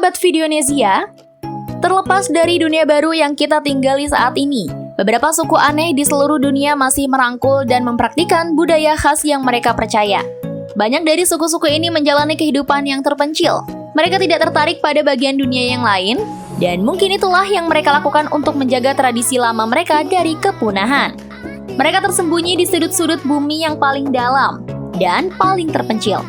Sahabat Videonesia, terlepas dari dunia baru yang kita tinggali saat ini, beberapa suku aneh di seluruh dunia masih merangkul dan mempraktikkan budaya khas yang mereka percaya. Banyak dari suku-suku ini menjalani kehidupan yang terpencil. Mereka tidak tertarik pada bagian dunia yang lain, dan mungkin itulah yang mereka lakukan untuk menjaga tradisi lama mereka dari kepunahan. Mereka tersembunyi di sudut-sudut bumi yang paling dalam dan paling terpencil.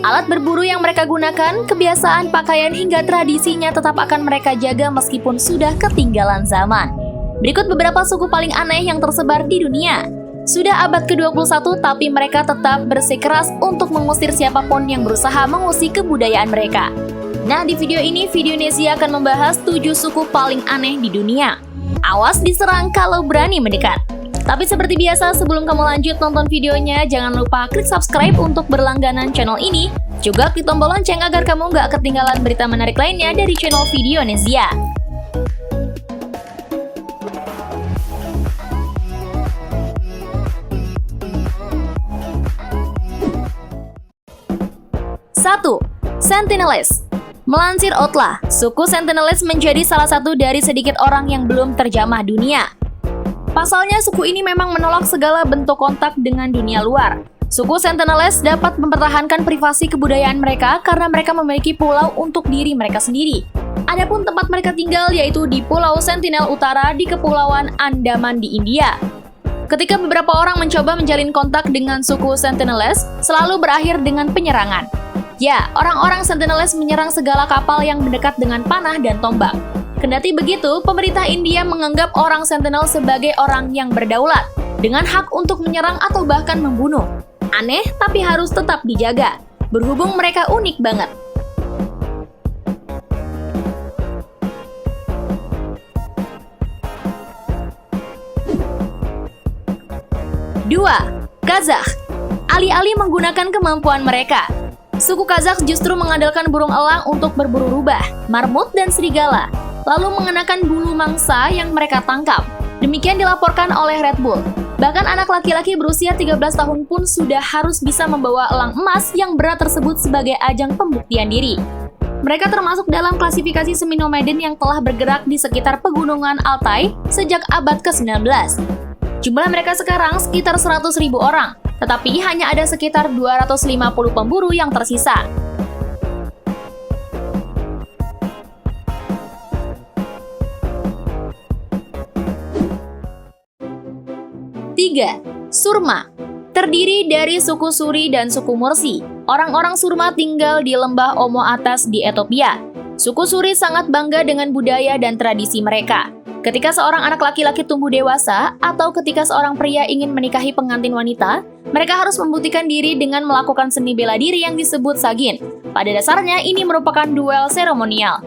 Alat berburu yang mereka gunakan, kebiasaan, pakaian, hingga tradisinya tetap akan mereka jaga meskipun sudah ketinggalan zaman. Berikut beberapa suku paling aneh yang tersebar di dunia. Sudah abad ke-21 tapi mereka tetap bersikeras untuk mengusir siapapun yang berusaha mengusik kebudayaan mereka. Nah, di video ini Videonesia akan membahas 7 suku paling aneh di dunia. Awas diserang kalau berani mendekat. Tapi seperti biasa, sebelum kamu lanjut nonton videonya, jangan lupa klik subscribe untuk berlangganan channel ini. Juga klik tombol lonceng agar kamu nggak ketinggalan berita menarik lainnya dari channel Videonesia. Satu, Sentinelese. Melansir Outlah, suku Sentinelese menjadi salah satu dari sedikit orang yang belum terjamah dunia. Pasalnya, suku ini memang menolak segala bentuk kontak dengan dunia luar. Suku Sentinelese dapat mempertahankan privasi kebudayaan mereka karena mereka memiliki pulau untuk diri mereka sendiri. Adapun tempat mereka tinggal yaitu di Pulau Sentinel Utara di Kepulauan Andaman di India. Ketika beberapa orang mencoba menjalin kontak dengan suku Sentinelese, selalu berakhir dengan penyerangan. Ya, orang-orang Sentinelese menyerang segala kapal yang mendekat dengan panah dan tombak. Kendati begitu, pemerintah India menganggap orang Sentinel sebagai orang yang berdaulat, dengan hak untuk menyerang atau bahkan membunuh. Aneh, tapi harus tetap dijaga. Berhubung mereka unik banget. Dua, Kazakh. Alih-alih menggunakan kemampuan mereka, suku Kazakh justru mengandalkan burung elang untuk berburu rubah, marmut, dan serigala, lalu mengenakan bulu mangsa yang mereka tangkap. Demikian dilaporkan oleh Red Bull. Bahkan anak laki-laki berusia 13 tahun pun sudah harus bisa membawa elang emas yang berat tersebut sebagai ajang pembuktian diri. Mereka termasuk dalam klasifikasi semi-nomaden yang telah bergerak di sekitar pegunungan Altai sejak abad ke-19. Jumlah mereka sekarang sekitar 100.000 orang, tetapi hanya ada sekitar 250 pemburu yang tersisa. 3. Surma. Terdiri dari suku Suri dan suku Mursi. Orang-orang Surma tinggal di lembah Omo Atas di Ethiopia. Suku Suri sangat bangga dengan budaya dan tradisi mereka. Ketika seorang anak laki-laki tumbuh dewasa, atau ketika seorang pria ingin menikahi pengantin wanita, mereka harus membuktikan diri dengan melakukan seni bela diri yang disebut sagin. Pada dasarnya, ini merupakan duel seremonial.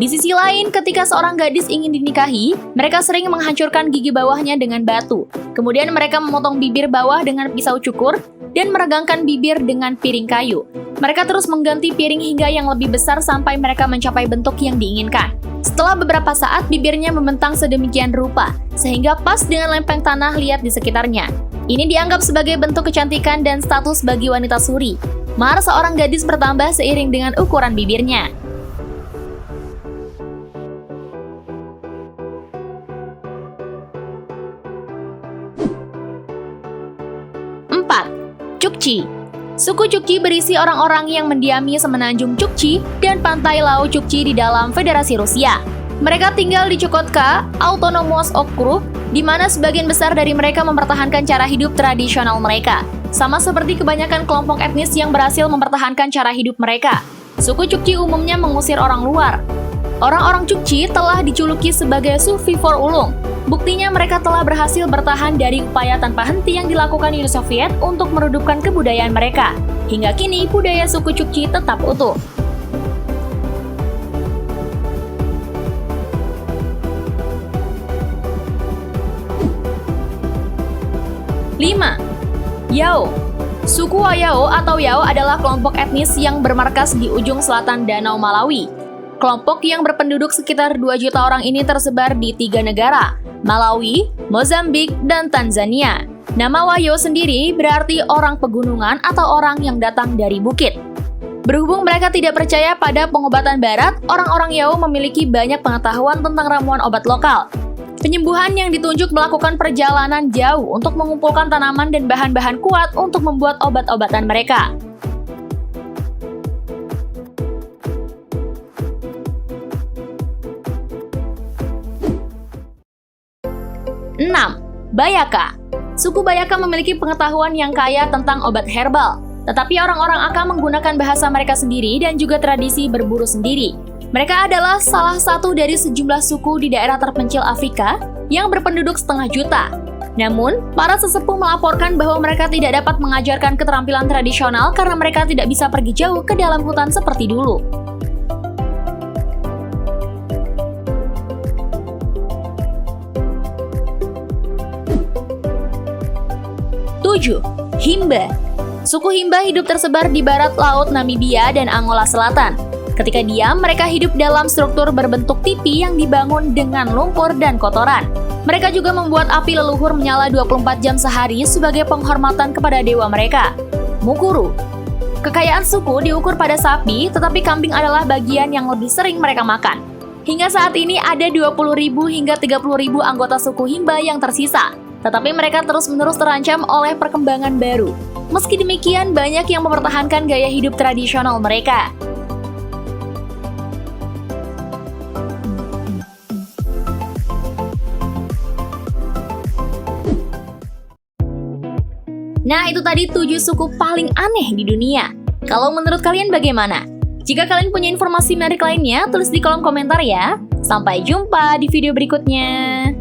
Di sisi lain, ketika seorang gadis ingin dinikahi, mereka sering menghancurkan gigi bawahnya dengan batu. Kemudian mereka memotong bibir bawah dengan pisau cukur dan meregangkan bibir dengan piring kayu. Mereka terus mengganti piring hingga yang lebih besar sampai mereka mencapai bentuk yang diinginkan. Setelah beberapa saat, bibirnya membentang sedemikian rupa, sehingga pas dengan lempeng tanah liat di sekitarnya. Ini dianggap sebagai bentuk kecantikan dan status bagi wanita Suri. Mahar seorang gadis bertambah seiring dengan ukuran bibirnya. 4. Chukchi. Suku Chukchi berisi orang-orang yang mendiami semenanjung Chukchi dan pantai Laut Chukchi di dalam Federasi Rusia. Mereka tinggal di Chukotka, Autonomous Okrug, di mana sebagian besar dari mereka mempertahankan cara hidup tradisional mereka. Sama seperti kebanyakan kelompok etnis yang berhasil mempertahankan cara hidup mereka, suku Chukchi umumnya mengusir orang luar. Orang-orang Chukchi telah dijuluki sebagai Sufi for Ulung. Buktinya mereka telah berhasil bertahan dari upaya tanpa henti yang dilakukan Uni Soviet untuk meredupkan kebudayaan mereka. Hingga kini, budaya suku Chukchi tetap utuh. 5. Yao. Suku Yao atau Yao adalah kelompok etnis yang bermarkas di ujung selatan Danau Malawi. Kelompok yang berpenduduk sekitar 2 juta orang ini tersebar di 3 negara, Malawi, Mozambik, dan Tanzania. Nama Wayo sendiri berarti orang pegunungan atau orang yang datang dari bukit. Berhubung mereka tidak percaya pada pengobatan barat, orang-orang Yao memiliki banyak pengetahuan tentang ramuan obat lokal. Penyembuhan yang ditunjuk melakukan perjalanan jauh untuk mengumpulkan tanaman dan bahan-bahan kuat untuk membuat obat-obatan mereka. 6. Bayaka. Suku Bayaka memiliki pengetahuan yang kaya tentang obat herbal, tetapi orang-orang Aka menggunakan bahasa mereka sendiri dan juga tradisi berburu sendiri. Mereka adalah salah satu dari sejumlah suku di daerah terpencil Afrika yang berpenduduk 500 juta. Namun, para sesepuh melaporkan bahwa mereka tidak dapat mengajarkan keterampilan tradisional karena mereka tidak bisa pergi jauh ke dalam hutan seperti dulu. 7. Himba. Suku Himba hidup tersebar di barat laut Namibia dan Angola Selatan. Ketika diam, mereka hidup dalam struktur berbentuk tipi yang dibangun dengan lumpur dan kotoran. Mereka juga membuat api leluhur menyala 24 jam sehari sebagai penghormatan kepada dewa mereka, Mukuru. Kekayaan suku diukur pada sapi, tetapi kambing adalah bagian yang lebih sering mereka makan. Hingga saat ini ada 20.000 hingga 30.000 anggota suku Himba yang tersisa. Tetapi mereka terus-menerus terancam oleh perkembangan baru. Meski demikian, banyak yang mempertahankan gaya hidup tradisional mereka. Nah, itu tadi 7 suku paling aneh di dunia. Kalau menurut kalian bagaimana? Jika kalian punya informasi menarik lainnya, tulis di kolom komentar ya. Sampai jumpa di video berikutnya.